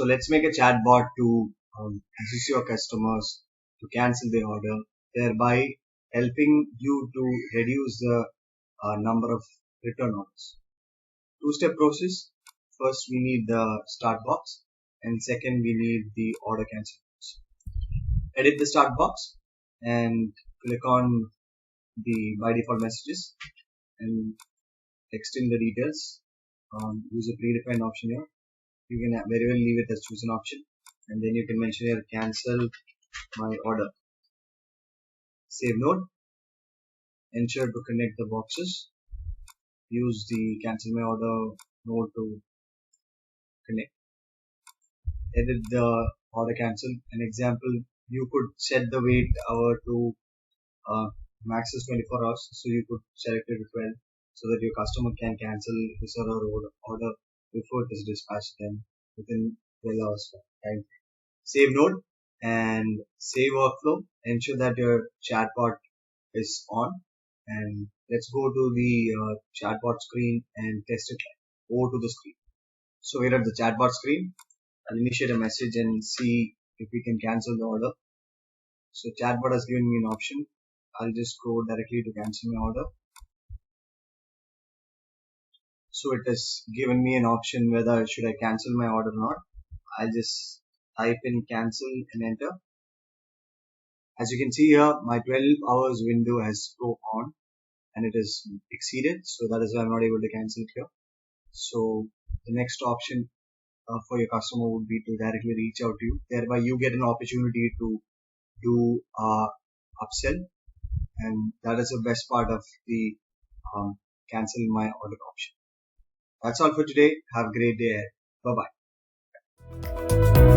let's make a chatbot to assist your customers to cancel the order, thereby helping you to reduce the number of return orders. Two-step process. First, we need the start box, and second, we need the order cancel box. Edit the start box and click on the by default messages and text in the details. Use a predefined option here. You can very well leave it as choose an option, and then you can mention here cancel my order. Save node. Ensure to connect the boxes. Use the cancel my order node to connect. Edit the order cancel. An example, you could set the wait hour to max is 24 hours, so you could select it to 12 so that your customer can cancel his or her order before it is dispatched then within 12 hours time. Save node and save workflow. Ensure that your chatbot is on, and let's go to the chatbot screen and test it. Go to the screen. So we're at the chatbot screen. I'll initiate a message and see if we can cancel the order. So chatbot has given me an option. I'll just go directly to cancel my order. So it has given me an option whether should I cancel my order or not. I'll just type in cancel and enter. As you can see here, my 12 hours window has go on and it is exceeded. So that is why I'm not able to cancel it here. So the next option for your customer would be to directly reach out to you. Thereby you get an opportunity to do upsell, and that is the best part of the cancel my order option. That's all for today. Have a great day. Bye bye.